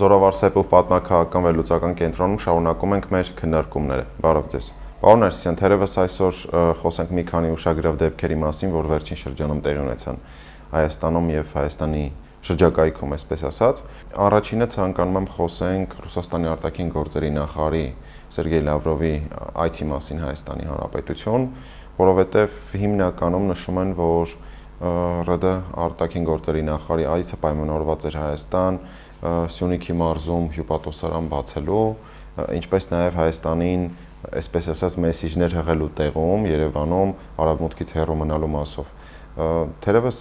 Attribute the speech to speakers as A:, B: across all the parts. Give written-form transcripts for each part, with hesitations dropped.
A: Զորավարսեպով պատմաքաղաքական վերլուծական կենտրոնում շարունակում ենք մեր քննարկումները։ Բարև ձեզ։ Պարոն Ներսիսյան, թերևս այսօր խոսենք մի քանի ուշագրավ դեպքերի մասին, որ վերջին շրջանում տեղի ունեցան Հայաստանում եւ Հայաստանի շրջակայքում, այսպես ասած։ Առաջինը ցանկանում եմ խոսենք Ռուսաստանի արտաքին գործերի նախարարի Սերգեյ Լավրովի այցի մասին Հայաստանի Հանրապետություն, որովհետեւ հիմնականում նշում են, որ ՌԴ արտաքին գործերի նախարարի այցը պայմանավորված էր Հայաստան Սյունիքի մարզում հյուպատոսարան բացելու, ինչպես նաև Հայաստանին, այսպես ասած, մեսիջներ հղելու տեղում, Երևանում արևմուտքից հեռու մնալու մասով։ Թերևս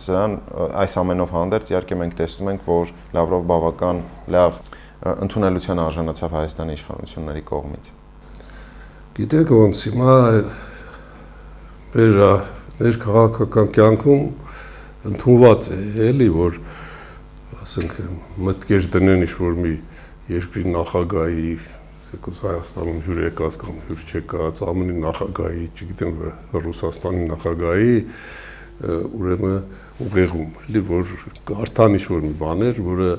A: այս ամենով հանդերձ իհարկե մենք տեսնում ենք, որ Լավրով բավական լավ ընդունելության արժանացավ Հայաստանի իշխանությունների կողմից։
B: Գիտեք ոնց հիմա մեր քաղաքական կյանքում ընդունված է էլի, որ ասենք մտքեր դնեն ինչ-որ մի երկրի նախագահի, թեկուզ Հայաստանում հյուր եկած կամ հյուր չեկած, ԱՄՆ-ի նախագահի, չգիտեմ Ռուսաստանի նախագահի, ուրեմն ուղեղում, էլի որ կարդան ինչ-որ մի բաներ, որը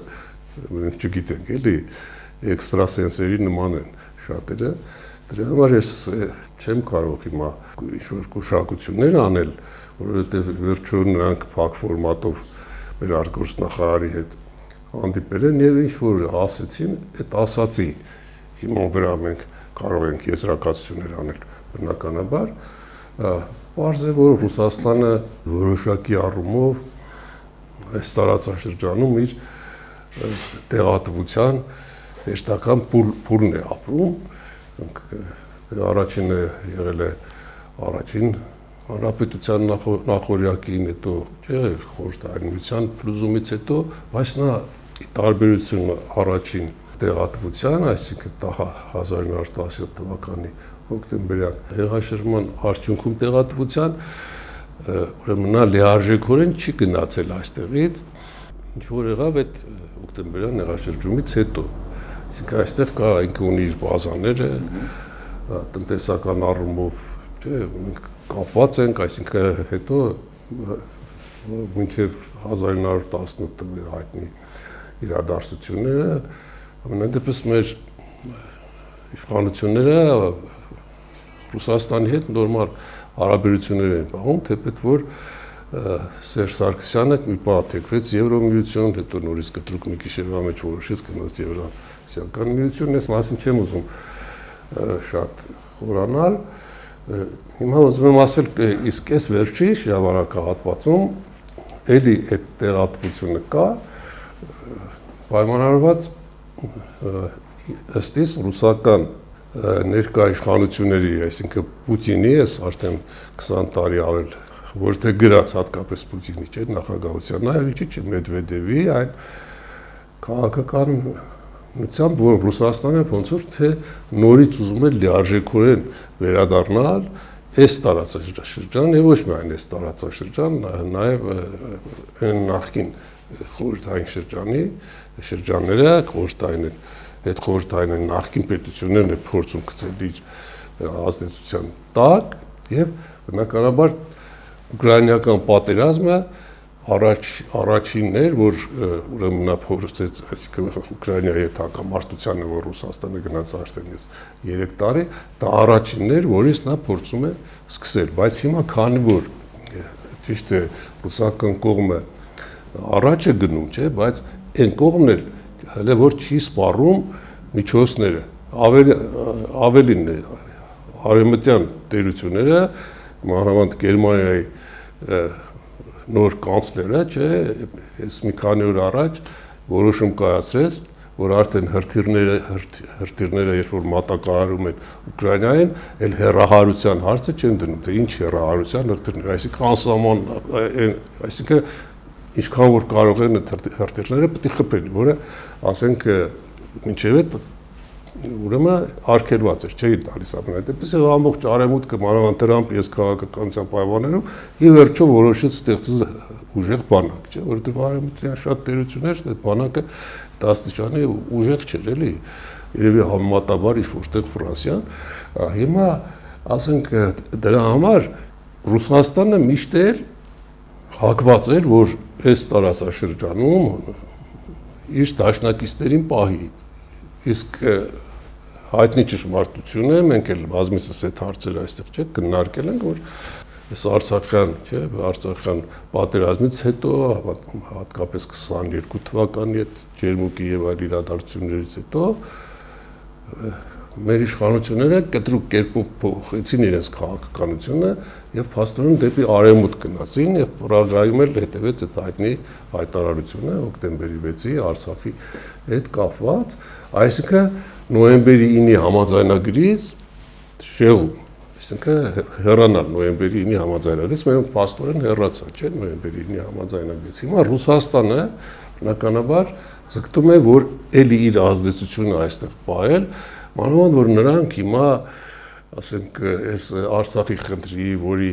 B: մենք չգիտենք, էլի էքստրասենսերի նման են շատերը, դրա համար ես չեմ կարող հիմա ինչ-որ գուշակություններ անել, որովհետև վերջում նրանք փակ ֆորմատով մեր արտգործնախարարի հետ հանդիպել են եւ ինչ-որ ասեցին, այդ ասացի հիմա վրա մենք կարող ենք եզրակացություններ անել բնականաբար, պարզ է, որ Ռուսաստանը որոշակի առումով այս տարածաշրջանում իր տեղատվության հեշտական փուլն է ապրում, առաջինը եղել է առաջին Հանրապետության նախօրյակին, հետո խորհրդային փլուզումից հետո, բայց նա տարբերությունը առաջին տեղատվության, այսինքն 1917 թվականի հոկտեմբերյան հեղաշրջման արդյունքում տեղատվության, ուրեմն նա լիարժեքորեն չի գնացել այստեղից, ինչ որ եղավ այդ հոկտեմբերյան հեղաշրջումից հետո։ Այսինքն այստեղ կա ինքը ունի իր բազաները, տնտեսական առումով, մենք կապված ենք, այսինքն հետո մինչև 1918 թվականի հայտնի իրադարձությունները, ամենայնպես մեր իշխանությունները Ռուսաստանի հետ նորմալ հարաբերություններ են պահում, թեպետ որ Սերժ Սարգսյանը մի պահ թեքվեց Եվրոմիություն, հետո նորից կտրուկ մի գիշերվա մեջ որոշեց գնաց Եվրասիական միություն, ես մասին չեմ ուզում շատ խորանալ, հիմա ուզում եմ ասել, իսկ այս վերջի շրջանառակահատվածում էլի այդ տեղատվությունը կա, պայմանավորված ըստ իս ռուսական ներկա իշխանությունների, այսինքն Պուտինի, ես արդեն 20 տարի ավել, որ թե գրած հատկապես Պուտինի չէ, նախագահության, նաև ինչի՞ չէ Մեդվեդևի, այն քաղաքականությամբ, որ Ռուսաստանը ոնց որ թե նորից ուզում է լիարժեքորեն վերադառնալ այս տարածաշրջան եւ ոչ միայն այս տարածաշրջան, նաեւ այն նախկին խորհրդային շրջանները, այդ խորհրդային նախկին պետություններն է փորձում գցել իր ազդեցության տակ եւ բնականաբար ուկրաինական պատերազմը առաջինն էր, որ ուրեմն նա փորձեց, այսինքն Ուկրաինայի հետ հակամարտությանը, որ Ռուսաստանը գնաց արդեն 3 տարի, դա առաջինն էր, որից նա փորձում է սկսել, բայց հիմա քանի որ ճիշտ է ռուսական կողմը առաջ է գնում, չէ, բայց այն կողմն էլ հələ որ չի սպառում միջոցները, ավելին է արևմտյան տերությունները, մանավանդ Գերմանիայի նոր կանցլերը, չէ, այս մի քանի օր առաջ որոշում կայացրեց, որ արդեն հրթիռները երբ որ մատակարարում են Ուկրաինային, այլ հեռահարության հարցը չեն դնում, թե ինչ հեռահարության հրթիռներ, այսինքն անսահման, այսինքն ինչքան որ կարող են հրթիռները պետք է խփեն, որը ասենք մինչև այդ ուրեմն արգելված էր, չէի տալիս ամենայնպես ամբողջ արևմուտքը մանավանդ Տրամպի այս քաղաքականության պայմաններում ի վերջո որոշեց ստեղծել ուժեղ բանակ, չէ, որովհետև արևմուտքյան շատ տերություններ այդ բանակը դաստիճանի ուժեղ չէր, էլի, երևի համեմատաբար ինչ որտեղ Ֆրանսիան, հիմա ասենք դրա համար Ռուսաստանը միշտ էլ հակված էր, որ այս տարածաշրջանում իր դաշնակիցներին պահի։ Իսկ հայտնի ճշմարտություն է, մենք էլ բազմիցս այդ հարցերը այստեղ չէ քննարկել ենք, որ այս Արցախյան պատերազմից հետո, հատկապես 22 թվականի այդ ջերմուկի եւ այլ իրադարձություններից հետո մեր իշխանությունները կտրուկ կերպով փոխեցին իրենց քաղաքականությունը եւ փաստորեն դեպի արևմուտք գնացին եւ Պրագայում էլ հետեւեց այդ հայտնի հայտարարությունը հոկտեմբերի 6-ի Արցախի հետ կապված, այսինքն նոյեմբերի 9-ի համաձայնագրից շեղում, այսինքն հեռանալ նոյեմբերի 9-ի համաձայնագրից, մենք փաստորեն հեռացան, չէ՞, նոյեմբերի 9-ի համաձայնագրից։ Հիմա Ռուսաստանը բնականաբար ձգտում է, որ էլի իր ազդեցությունը այստեղ պահել, մանավանդ որ նրանք հիմա, ասենք, այս Արցախի խնդրի, որի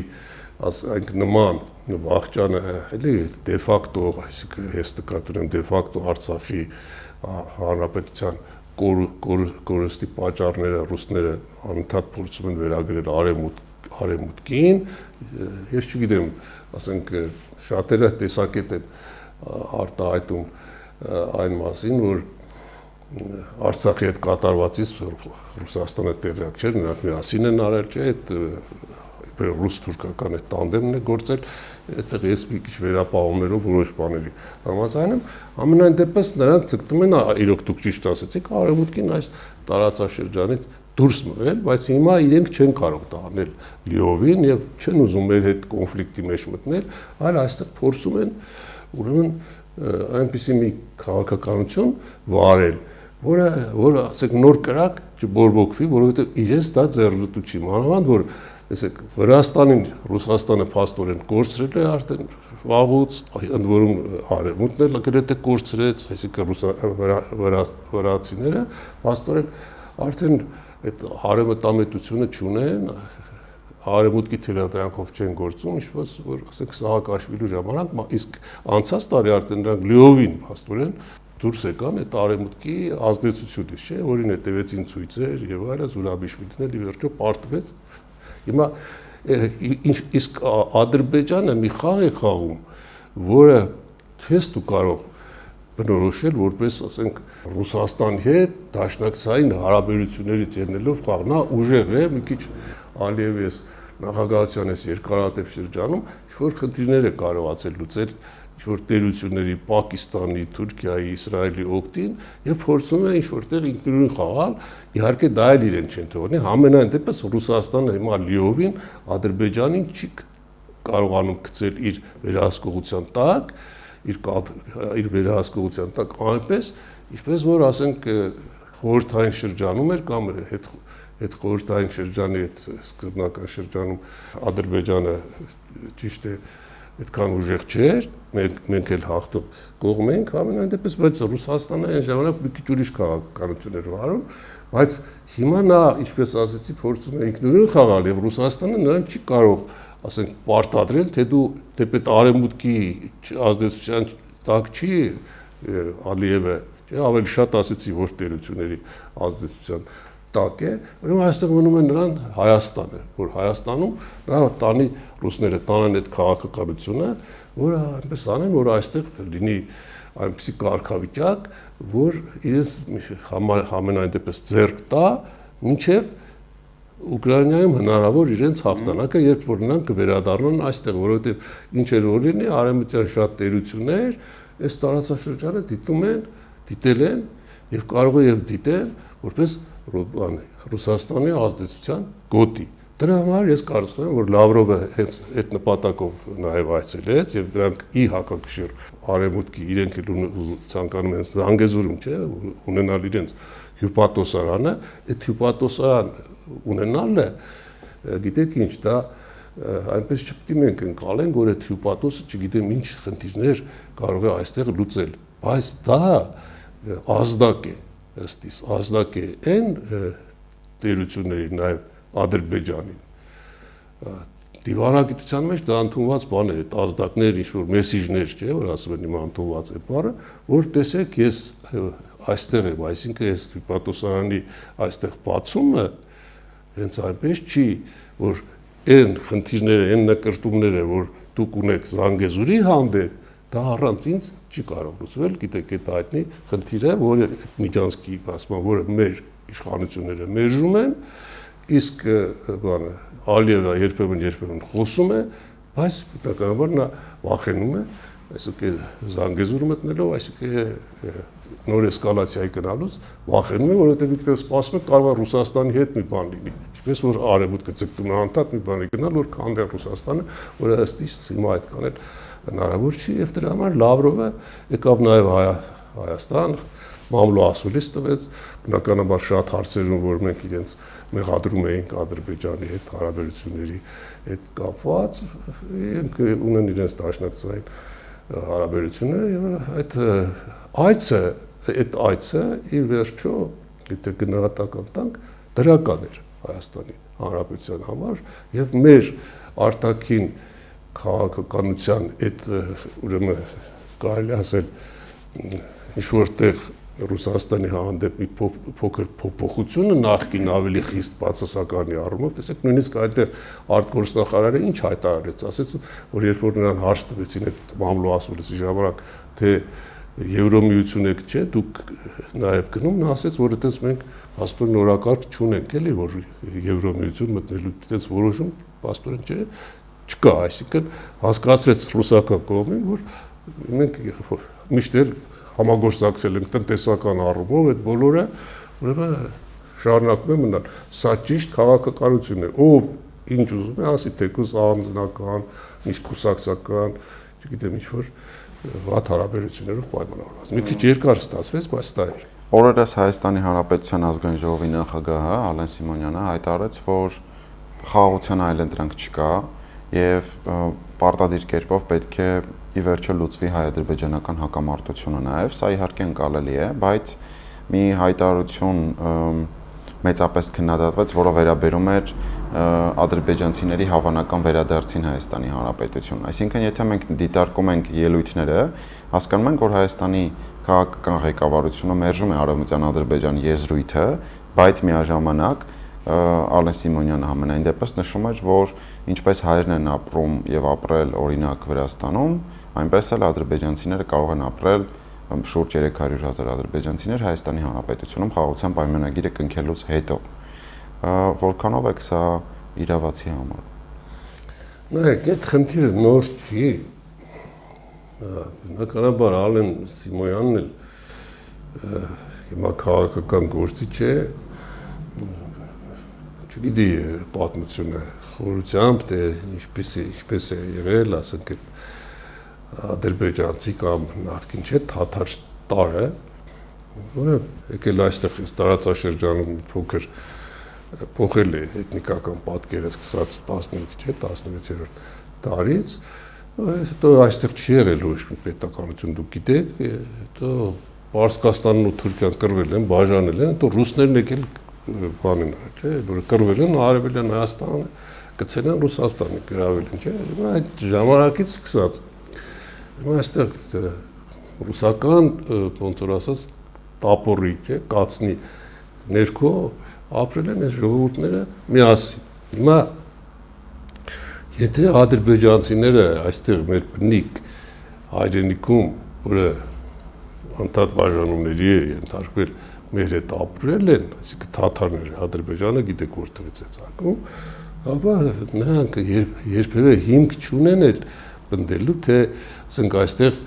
B: ասենք նման վաղճանը էլի դե ֆակտո, այսինքն ես նկատում եմ դե ֆակտո Արցախի հանրապետության կորստի պատճառները ռուսները անընդհատ փորձում են վերագրել արևմուտքին, ես չգիտեմ, ասենք շատերը տեսակետ են արտահայտում այն մասին, որ Արցախի հետ կատարվածից Ռուսաստանը տեղյակ չէր, նրանք միասին են արել, չէ, այդ ռուս-թուրքական այդ տանդեմն է գործել, այդտեղ ես մի քիչ վերապահումներով որոշ բաների համաձայն եմ, ամենայն դեպս նրանք ցկտում են, իրոք դուք ճիշտ ասեցիք, արևմուտքին այս տարածաշրջանից դուրս մղել, բայց հիմա իրենք չեն կարող դա անել լիովին եւ չեն ուզում մեր հետ կոնֆլիկտի մեջ մտնել, այլ այստեղ փորձում են ուրեմն այնպիսի մի քաղաքականություն վարել, որը ասենք նոր կրակ չբորբոքվի, որովհետեւ իրենց դա ձեռնտու չի, մանավանդ որ տեսեք Վրաստանին Ռուսաստանը փաստորեն կորցրել է արդեն վաղուց, ընդ որում արևմուտքն էլ գրեթե կորցրեց, այսինքն վրացիները փաստորեն արդեն այդ արևմտամետությունը չունեն, արևմուտքի թելադրանքով չեն գործում, ինչպես որ ասենք Սահակաշվիլու ժամանակ, իսկ անցած տարի արդեն նրանք լիովին փաստորեն դուրս եկան այդ արևմուտքի ազդեցությունից, չէ, որին հետևեցին ցույցեր եւ այլն, Զուրաբիշվիլին էլ ի վերջո պարտվեց։ Հիմա իսկ Ադրբեջանը մի խաղ է խաղում, որը թես դու կարող բնորոշել որպես, ասենք, Ռուսաստանի հետ դաշնակցային հարաբերություններից ելնելով խաղ, նա ուժեղ է, մի քիչ Ալիևի այս նախագահության այս երկարատև շրջանում ինչ-որ խնդիրներ է կարողացել լուծել ինչ-որ տերությունների Պակիստանի, Թուրքիայի, Իսրայելի օգտին եւ փորձում է ինչ-որտեղ ինքնուրույն խաղալ, իհարկե դա էլ իրեն չեն թողնի, համենայն դեպս Ռուսաստանը հիմա լիովին Ադրբեջանին չի կարողանում գցել իր վերահսկողության տակ, իր վերահսկողության տակ այնպես, ինչպես որ ասենք խորհրդային շրջանում էր կամ այդ խորհրդային շրջանի այդ սկզբնական շրջանում Ադրբեջանը ճիշտ է այդքան ուժեղ չէր, մենք էլ հաղթող կողմ ենք, ամենայն դեպս, բայց Ռուսաստանը այն ժամանակ մի քիչ ուրիշ քաղաքականություն էր վարում, բայց հիմա նա, ինչպես ասեցի, փորձում է ինքնուրույն խաղալ եւ Ռուսաստանը նրան չի կարող, ասենք, պարտադրել, թե դու դեպի արևմուտքի ազդեցության տակ չի Ալիևը, չէ, ավելի շատ ասեցի, որ տերությունների ազդեցության տակ է, ուրեմն այստեղ մնում է նրան Հայաստանը, որ Հայաստանում նա տանի ռուսները տանեն այդ քաղաքականությունը, որը այնպես անեն, որ այստեղ լինի այնպիսի կարգավիճակ, որ իրենց համենայն դեպս ձեռք տա, մինչև Ուկրաինայում հնարավոր իրենց հաղթանակը, երբ որ նրանք կվերադառնան այստեղ, որովհետև ինչ էր որ լինի, արևմտյան շատ տերություններ այս տարածաշրջանը դիտել են եւ կարող է եւ դիտեն, որպես Ռուսաստանի ազդեցության գոտի։ Դրա համար ես կարծում եմ, որ Լավրովը հենց այդ նպատակով նաև այցելեց եւ դրանք ի հակակշիռ արևմուտքի իրենք էլ ցանկանում են Զանգեզուրում, չէ, ունենալ իրենց հյուպատոսարանը, այդ հյուպատոսարան ունենալը, գիտեք ինչ, դա այնպես չպետք է մենք ընկալենք, որ այդ հյուպատոսը, չգիտեմ ինչ խնդիրներ կարող է այստեղ լուծել, բայց դա ազդակ է, ըստ իս ազդակ է այն տերությունների, նաև Ադրբեջանին։ Դիվանագիտության մեջ դա ընդունված բան է, այդ ազդակներ, ինչ-որ մեսիջներ, չէ, որ ասում են հիմա ընդունված է բառը, որ տեսեք, ես այստեղ եմ, այսինքն այս հյուպատոսարանի այստեղ բացումը հենց այնպես չի, որ այն խնդիրները, այն նկրտումները, որ դուք ունեք Զանգեզուրի հանդեպ, դա առանց ինձ չի կարող լուծվել, գիտեք, այդ հայտնի խնդիրը, որը Միջանցքի ասում, որը մեր իշխանությունները մերժում են, իսկ բանը Ալիևը երբեմն խոսում է, բայց բնականաբար նա վախենում է, այսինքն Զանգեզուր մտնելով, այսինքն նոր էսկալացիայի գնալուց վախենում է, որովհետև ինքն սպասում է կարող է Ռուսաստանի հետ մի բան լինի, ինչպես որ արևմուտքը ձգտում է անդադ մի բանի գնալ, որ քանդեն Ռուսաստանը, որը ըստ իս հիմա այդքան էլ հնարավոր չի, եւ դրա համար Լավրովը եկավ նաեւ Հայաստան, մամլո ասուլիս տվեց, բնականաբար շատ հարցերում, որ մենք իրենց մեղադրում էինք Ադրբեջանի հետ հարաբերությունների հետ կապված, իրենք ունեն իրենց դաշնակցային հարաբերությունները եւ այդ այցը ի վերջո եթե գնահատական տանք դրական էր Հայաստանի Հանրապետության համար եւ մեր արտաքին քաղաքականության այդ ուրեմն կարելի ասել ինչ որտեղ Ռուսաստանի հանդեպ մի փոքր փոփոխությունը նախկին ավելի խիստ բացասականի առումով, տեսեք նույնիսկ այդտեղ արտգործնախարարը ինչ հայտարարեց, ասեց, որ երբ որ նրան հարց տվեցին այդ մամլո ասուլիսի ժամանակ, թե Եվրոմիություն եք չէ, դուք նաև գնում, նա ասեց, որ այդպես մենք փաստորեն նորակարգ չունենք, էլի, որ Եվրոմիություն մտնելու այդպես որոշում փաստորեն չէ, չկա, այսինքն հասկացրեց ռուսական կողմին, որ մենք միշտ համագործակցել ենք տնտեսական առումով, այդ բոլորը ուրեմն շարունակում է մնալ։ Սա ճիշտ քաղաքականություն է, ով ինչ ուզում է ասի, թեկուզ անձնական, միշտ կուսակցական, չգիտեմ ինչ-որ վատ հարաբերություններով պայմանավորված։ Մի քիչ երկար ստացվեց, բայց դա էր։
A: Օրերս Հայաստանի Հանրապետության ազգային ժողովի նախագահը Ալեն Սիմոնյանը հայտարարեց, որ խաղաղության այլընտրանք չկա եւ պարտադիր կերպով պետք է ի վերջո լուծվի հայ-ադրբեջանական հակամարտությունը նաև, սա իհարկե ընկալելի է, բայց մի հայտարարություն մեծապես քննադատվեց, որը վերաբերում էր ադրբեջանցիների հավանական վերադարձին Հայաստանի Հանրապետություն։ Այսինքն, եթե մենք դիտարկում ենք ելույթները, հասկանում ենք, որ Հայաստանի քաղաքական ղեկավարությունը մերժում է Արևմտյան Ադրբեջանի եզրույթը, բայց միաժամանակ Ալեն Սիմոնյանը համենայն դեպս նշում էր, որ ինչպես հայերն են ապրում եւ ապրել օրինակ Վրաստանում, այնպես էլ ադրբեջանցիները կարող են ապրել շուրջ 300,000 ադրբեջանցիներ Հայաստանի Հանրապետությունում խաղաղության պայմանագիրը կնքելուց հետո։ Որքանով է սա իրավացի համար։
B: Նայեք, այդ խնդիրը նոր չի։ Բնականաբար Ալեն Սիմոնյանն էլ հիմա քաղաքական գործիչ է, չգիտի պատմությունը խորությամբ, թե ինչպես է եղել, ասենք այդ ադրբեջանցի կամ նախկին չէ թաթար տարը, որը եկել այստեղ տարածաշրջանում փոքր փոխել է էթնիկական պատկերը սկսած 15-16-րդ դարից, հետո այստեղ չի եղել ոչ մի պետականություն, դուք գիտեք, հետո Պարսկաստանն ու Թուրքիան կռվել են, բաժանել են, հետո ռուսներն եկել բանին, չէ, որ կռվել են Արևելյան Հայաստանը, գցել են Ռուսաստանը, գրավել են, չէ, այդ ժամանակից սկսած այստեղ ռուսական, ոնց որ ասած, տապորի, չէ, կացնի ներքո ապրել են այս ժողովուրդները միասին։ Հիմա եթե ադրբեջանցիները այստեղ մեր բնիկ հայրենիքում, որը անդադ բաժանումների է ենթարկվել, մեր հետ ապրել են, այսինքն թաթարները, Ադրբեջանը գիտեք որտեղից է ծագում, ապա նրանք երբևէ հիմք չունեն էլ բնդելու, թե ասենք այստեղ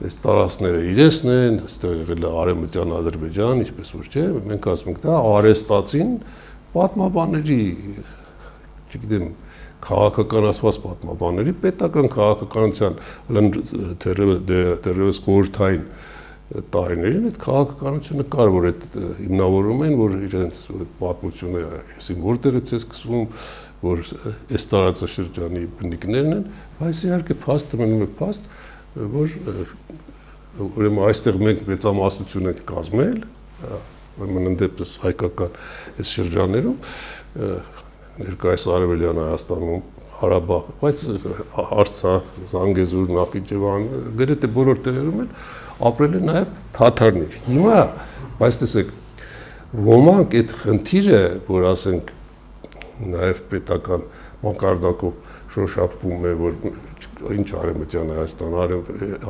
B: այս տարածքները իրեսն են, այստեղ եղել է Արևմտյան Ադրբեջան, ինչպես որ չէ, մենք ասում ենք դա արեստացին պատմաբանների, չգիտեմ, քաղաքականացված պատմաբանների, պետական քաղաքականության դեռևս խորհրդային տարիներին այդ քաղաքականությունը կար, որ այդ հիմնավորում են, որ իրենց պատմությունը այսին որտեղից է սկսվում, որ այս տարածաշրջանի բնիկներն են, բայց իհարկե փաստը մնում է փաստ, որ ուրեմն այստեղ մենք մեծամասնություն ենք կազմել, ուրեմն ընդդեպս հայկական այս շրջաններում, ներկայիս Արևելյան Հայաստանում, Ղարաբաղ, բայց Արցախ, Զանգեզուր, Նախիջևան, գրեթե բոլոր տեղերում են ապրել են նաև թաթարներ։ Հիմա, բայց տեսեք, ոմանք այդ խնդիրը, որ ասենք նաև պետական մակարդակով շոշափվում է, որ ինչ Արևմտյան Հայաստան,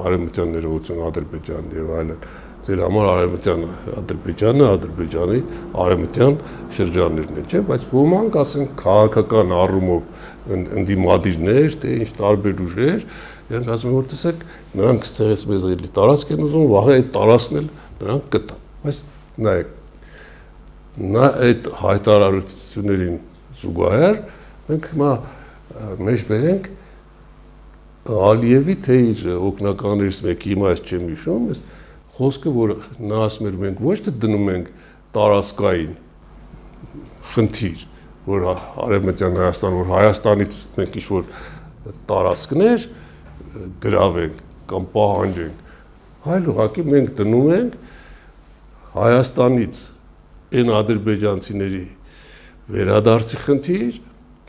B: Արևմտյան ներողություն Ադրբեջան եւ այլն։ Ձեր համար Արևմտյան Ադրբեջանը, Ադրբեջանի արևմտյան շրջաններն են, չէ՞, բայց ոմանք ասենք քաղաքական առումով ընդդիմադիրներ, թե ինչ տարբեր ուժեր, իրենք ասում են, որ տեսեք, նրանք ցեղից մեզ էլի տարածք են ուզում, վաղը այդ տարածքն էլ նրանք կտան։ Բայց նայեք, նա այդ հայտարարություններին զուգահեռ մենք հիմա մեջ բերենք Ալիևի թե իր օգնականներից մեկի հիմա ես չեմ հիշում, այս խոսքը, որ նա ասում էր, մենք ոչ թե դնում ենք տարածքային խնդիր, որ Արևմտյան Հայաստան, որ Հայաստանից մենք ինչ-որ տարածքներ գրավենք կամ պահանջենք, այլ ուղղակի մենք դնում ենք Հայաստանից այն ադրբեջանցիների վերադարձի խնդիր,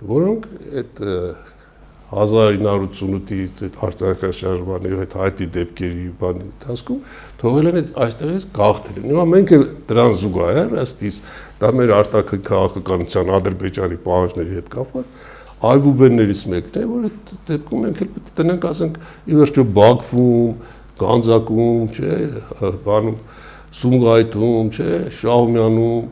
B: որոնք այդ 1988-ի արտահայտաշարժման եւ այդ հայտի դեպքերի բանի ընթացքում թողել են այստեղից գաղթել են։ Հիմա մենք էլ դրան զուգահեռ ըստիս դա մեր արտաքին քաղաքականության Ադրբեջանի պահանջների հետ կապված այբուբեններից մեկն է, որ այդ դեպքում մենք էլ պետք է տնենք, ասենք, ի վերջո Բաքվում, Գանձակում, չէ, բանում Սումգայիթում, չէ, Շահումյանում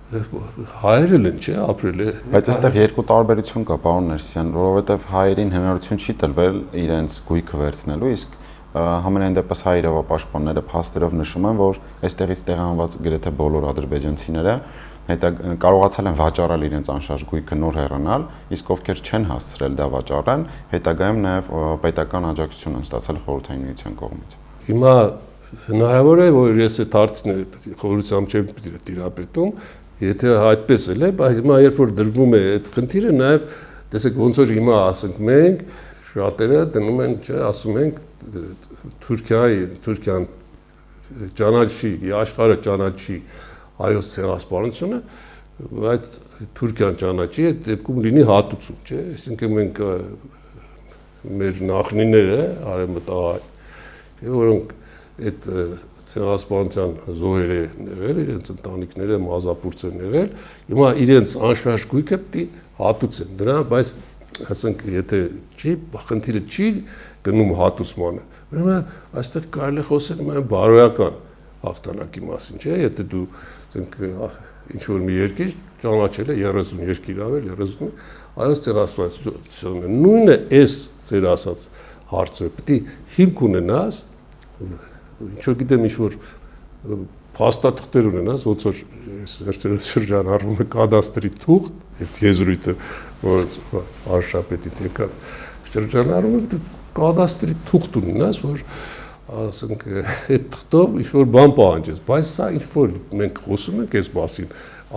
B: հայերն են, չէ, ապրել է։
A: Բայց այստեղ երկու տարբերություն կա, պարոն Ներսիսյան, որովհետև հայերին հնարավորություն չի տրվել իրենց գույքը վերցնելու, իսկ համենայն դեպս հայ իրավապաշտպանները փաստերով նշում են, որ այստեղից տեղահանված գրեթե բոլոր ադրբեջանցիները կարողացել են վաճառել իրենց անշարժ գույքը նոր հեռանալ, իսկ ովքեր չեն հասցրել դա վաճառեն, հետագայում նաև պետական աջակցություն են ստացել խորհրդային միության կողմից։
B: Հիմա հնարավոր է, որ ես այդ հարցը խորհրդությամբ չեմ տիրապետում, եթե այդպես էլ է, բայց հիմա երբ որ դրվում է այդ խնդիրը, նաև տեսեք ոնց որ հիմա ասենք մենք շատերը դնում են, չէ, ասում ենք Թուրքիան ճանաչի, աշխարհը ճանաչի հայոց ցեղասպանությունը, բայց Թուրքիան ճանաչի, այդ դեպքում լինի հատուցում, չէ, այսինքն մենք մեր նախնիները արևմտահայ, չէ, որոնք այդ ցեղասպանության զոհեր են եղել, իրենց ընտանիքները մազապուրց են եղել, հիմա իրենց անշարժ գույքը պետք է հատուցեն դրա, բայց ասենք եթե չի խնդիրը չի գնում հատուցմանը, ուրեմն այստեղ կարելի է խոսել միայն բարոյական հաղթանակի մասին, չէ, եթե դու ասենք ինչ որ մի երկիր ճանաչել է 30 երկիր ավել 30 այոց ցեղասպանությունը նույնը էս ձեր ասած հարցը պետք է հիմք ունենաս ինչ որ գիտեմ ինչ որ փաստաթղթեր ունենաս ոնց որ վերջերս շրջանառվում է կադաստրի թուղթ այդ եզրույթը որ արշապետից եկած շրջանառվում է կադաստրի թուղթ ունենաս որ ասենք այդ թղթով ինչ որ բան պահանջես բայց սա ինչ որ մենք խոսում ենք այս մասին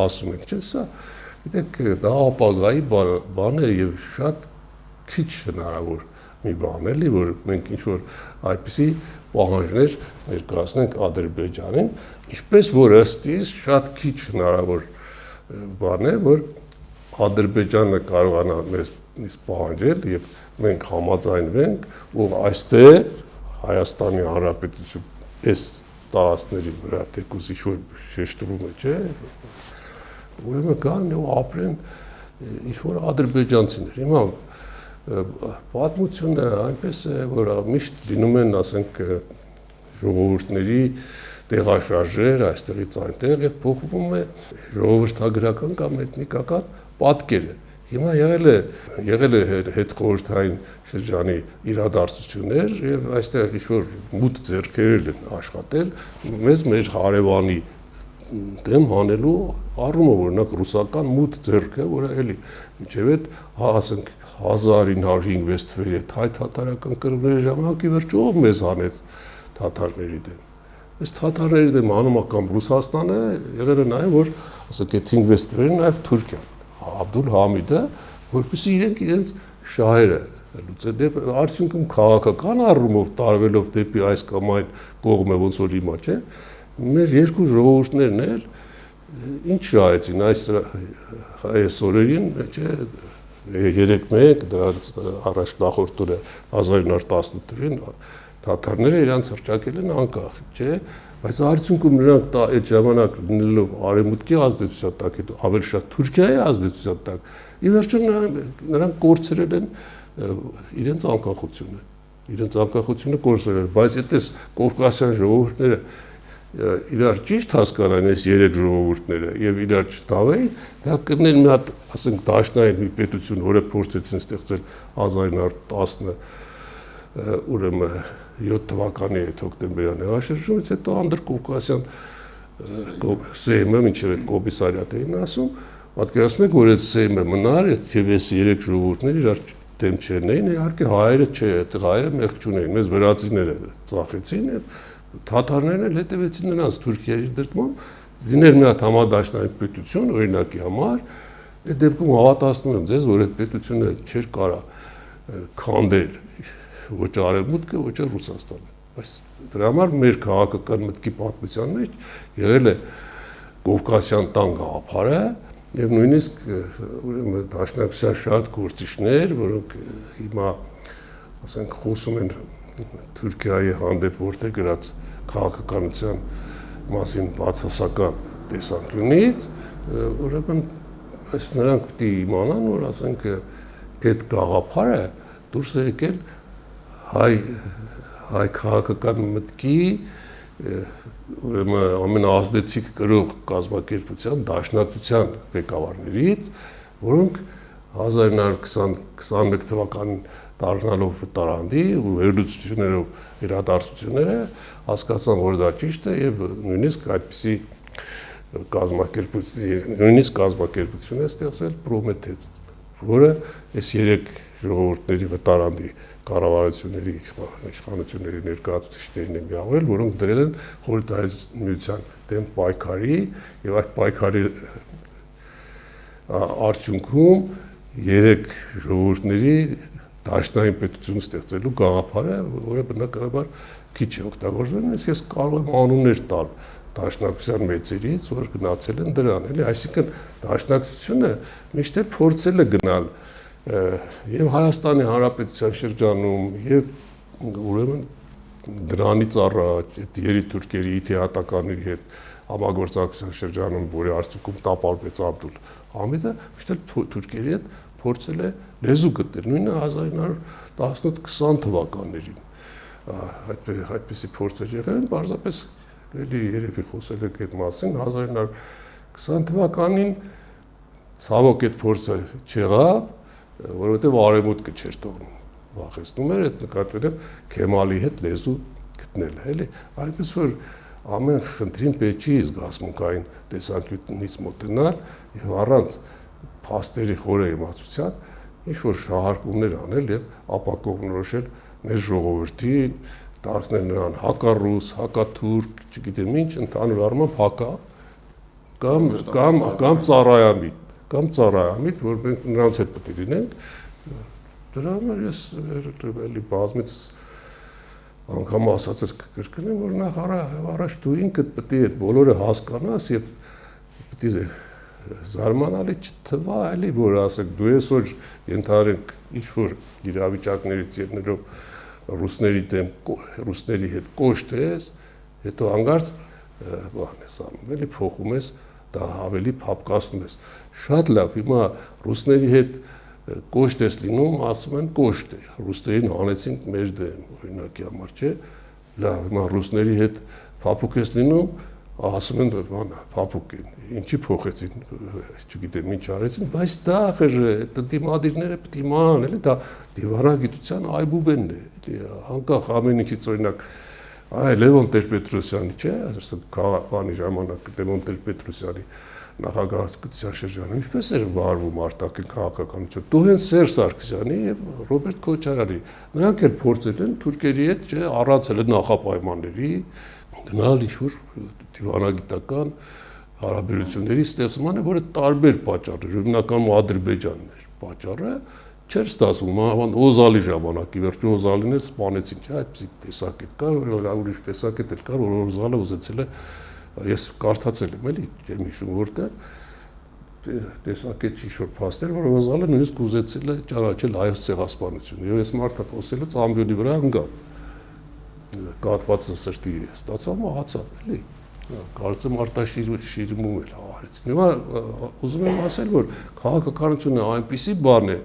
B: ասում ենք չէ սա գիտեք դա ապագայի բան է եւ շատ քիչ հնարավոր մի բան էլի որ մենք ինչ որ այդպիսի պահանջներ ներկայացնենք Ադրբեջանին ինչպես որ ըստիս շատ քիչ հնարավոր բան է որ Ադրբեջանը կարողանա մեզ պահանջել եւ մենք համաձայնվենք որ այստեղ Հայաստանի Հանրապետություն այս տարածքների վրա թեկուզ ինչ որ շեշտվում է չէ ուրեմն կան ու ապրեն ինչ որ ադրբեջանցիներ հիմա պատմությունը այնպես է որ միշտ լինում են ասենք ժողովուրդների տեղաշարժեր այստեղից այնտեղ եւ փոխվում է ժողովրդագրական կամ էթնիկական պատկերը հիմա եղել է հետ խորհրդային շրջանի իրադարձություններ եւ այստեղ ինչ որ մութ ձեռքեր են աշխատել մեզ մեր հարևանի դեմ հանելու առումով օրինակ ռուսական մութ ձեռքը որը էլի մինչեւ այդ ասենք 1905 թվերի հայ-թաթարական կռվների ժամանակ ի վերջո մեզ հանեց թաթարների դեմ այս թաթարների դեմ անոմական Ռուսաստանը եղել է նաեւ որ ասենք այդ 5-6 թվերին նաեւ Թուրքիան Աբդուլ Համիդը, որպեսզի իրենց շահերը լուծեն եւ արդյունքում քաղաքական առումով տարվելով դեպի այս կամ այն կողմը ոնց որ հիմա չէ, մեր երկու ժողովուրդներն էլ ինչ շահեցին այս օրերին, չէ, 3-1 դրանց առաջ նախորդ օրը 1918 թվականին թաթարները իրանց հռչակել են անկախ, չէ, բայց արդյունքում նրանք այդ ժամանակ լինելով արևմուտքի ազդեցության տակ, ավելի շատ Թուրքիայի ազդեցության տակ, ի վերջո նրանք կորցրել են իրենց անկախությունը կորցրել, բայց այդպես կովկասյան ժողովուրդները իրար ճիշտ հասկանան այս երեք ժողովուրդները եւ իրար չտավեին, դա կներ մի հատ, ասենք, դաշնային մի պետություն, որը փորձեցին ստեղծել 1910 ուրեմն 7 թվականի հոկտեմբերյան հեղաշրջումից հետո անդրկովկասյան Սեյմը մինչև այդ Կոբիսարյատերին ասում, պատկերացնում եք, որ այդ Սեյմը մնար, եւ այս երեք ժողովուրդները իրար դեմ չերնեին, իհարկե հայերը չէ, այդտեղ հայերը մեղք չունեին, մեզ վրացիները ծախեցին եւ թաթարներն էլ հետևեցին նրանց թուրքերի դրդմամբ, լիներ մի հատ համադաշնային պետություն օրինակի համար, այդ դեպքում հավատացնում եմ ձեզ, որ այդ պետությունը չէր կարա քանդել ոչ արևմուտքը, ոչ Ռուսաստանը, բայց դրա համար մեր քաղաքական մտքի պատմության մեջ եղել է Կովկասյան տան գաղափարը եւ նույնիսկ ուրեմն դաշնակցության շատ գործիչներ, որոնք հիմա ասենք խոսում են Թուրքիայի հանդեպ որտեղ գրած քաղաքականության մասին բացասական տեսանկյունից, ուրեմն այս նրանք պիտի իմանան, որ ասենք այդ գաղափարը դուրս է եկել հայ քաղաքական մտքի ուրեմն ամենաազդեցիկ կրող կազմակերպության դաշնակցության ղեկավարներից, որոնք 1921 թվականին դառնալով վտարանդի ու վերլուծություններով իրադարձությունները հասկացան, որ դա ճիշտ է եւ նույնիսկ այդպիսի կազմակերպություն է ստեղծվել Պրոմեթեյ, որը այս երեք ժողովուրդների վտարանդի կառավարությունների իշխանությունների ներկայացուցիչներին է միավորել, որոնք դրել են Խորհրդային Միության դեմ պայքարի եւ այդ պայքարի արդյունքում երեք ժողովուրդների դաշնային պետություն ստեղծելու գաղափարը, որը բնականաբար քիչ է օգտագործվում, իսկ ես կարող եմ անուններ տալ դաշնակցության մեծերից, որ գնացել են դրան, էլի, այսինքն դաշնակցությունը միշտ է փորձել է գնալ եւ Հայաստանի Հանրապետության շրջանում եւ ուրեմն դրանից առաջ այդ երիտուրքերի իթիհատականների հետ համագործակցության շրջանում, որի արդյունքում տապալվեց Աբդուլ Համիդը, միշտ թուրքերի հետ փորձել է լեզու գտնել, նույնը 1918-20 թվականներին այդպիսի փորձեր եղել են, պարզապես էլի երևի խոսել եք այդ մասին, 1920 թվականին ցավոք այդ փորձը չեղավ, որովհետև արևմուտքը չէր թողնում, վախեցնում էր այդ նկատվելով Քեմալի հետ լեզու գտնել, էլի, այնպես որ ամեն խնդրին պետք չի զգացմունքային տեսանկյունից մոտենալ եւ առանց փաստերի խորը իմացության ինչ-որ շահարկումներ անել եւ ապակողնորոշել մեր ժողովրդին, դարձնել նրան հակառուս, հակաթուրք, չգիտեմ ինչ, ընդհանուր առմամբ հակա կամ ծառայամիտ, որ մենք նրանց հետ պետք է լինենք, դրա համար ես էլի բազմից անգամ ասած ես կրկնեմ, որ նախ առաջ դու ինքդ պետք է այդ բոլորը հասկանաս եւ պետք է զարմանալի չթվա, էլի, որ ասեք դու այսօր ենթադրենք ինչ-որ իրավիճակներից ելնելով ռուսների հետ կոշտ ես, հետո հանգարց բան ես անում, էլի փոխում ես, դա ավելի փափկացնում ես։ Շատ լավ, հիմա ռուսների հետ կոշտ ես լինում, ասում են կոշտ է, ռուսներին հանեցինք մեր դեմ, օրինակի համար, չէ, լավ, հիմա ռուսների հետ փափուկ ես լինում, ասում են փափուկ են, ինչի փոխեցին, չգիտեմ ինչ արեցին, բայց դա դիմադիրները պետք է իմանան, էլի, դա դիվանագիտության այբուբենն է, էլի, անկախ ամեն ինչից օրինակ, Լևոն Տեր-Պետրոսյանի, չէ, քաղաքանի ժամանակ Լևոն Տեր-Պետրոսյանի նախագահության շրջանում ինչպես էր վարվում արտաքին քաղաքականություն, դու հենց Սերժ Սարգսյանի եւ Ռոբերտ Քոչարյանի, նրանք էլ փորձել են թուրքերի հետ, չէ, առանց էլ նախապայմանների գնալ ինչ-որ դիվանագիտական հարաբերությունների ստեղծմանը, որը տարբեր պատճառներ, հիմնականում Ադրբեջանն էր պատճառը, չէր ստացվում, մանավանդ Օզալի ժամանակ, ի վերջո Օզալին էլ սպանեցին, չէ, այդպիսի տեսակետ կար, ուրիշ տեսակետ էլ կար, որ Օզալը ուզեցել է, ես կարդացել եմ, էլի, չեմ հիշում որտեղ, տեսակետ ինչ-որ փաստեր, որ Օզալը նույնիսկ ուզեցել է ճանաչել հայոց ցեղասպանությունը, եւ այս մարդը խոսելուց ամբիոնի վրա ընկավ, կատվածը սրտի ստացավ, մահացավ, էլի, կարծեմ արտաշիրիմում էլ հավարեցին, հիմա ուզում եմ ասել, որ քաղաքականությունը այնպիսի բան է,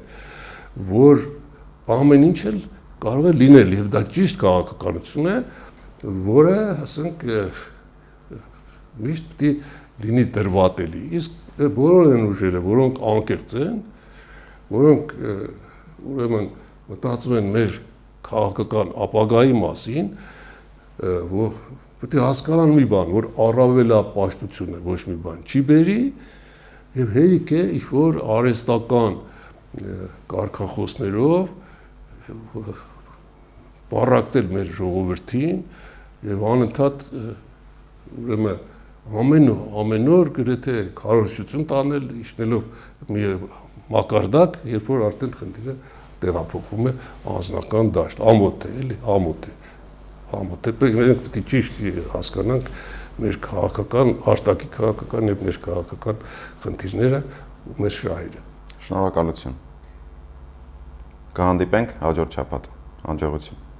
B: որ ամեն ինչ էլ կարող է լինել եւ դա ճիշտ քաղաքականություն է, որը, ասենք, միշտ պիտի լինի դրվատելի։ Իսկ բոլոր այն ուժերը, որոնք անկեղծ են, որոնք ուրեմն մտածում են մեր քաղաքական ապագայի մասին, որ պետք է հասկանան մի բան, որ առավելապաշտությունը ոչ մի բան չի բերի եւ հերիք է ինչ-որ արհեստական կարգախոսներով պառակտել մեր ժողովրդին եւ անընդհատ ուրեմն ամեն օր գրեթե քարոզություն տանել, իջնելով մի մակարդակ, երբ որ արդեն խնդիրը տեղափոխվում է անձնական դաշտ, ամոթ է, էլի, ամոթ է։ Մենք պետք է ճիշտ հասկանանք մեր քաղաքական, արտաքին քաղաքական եւ ներքաղաքական խնդիրները ու մեր շահերը։
A: Շնորհակալություն։ Կհանդիպենք հաջորդ շաբաթ։ Հաջողություն։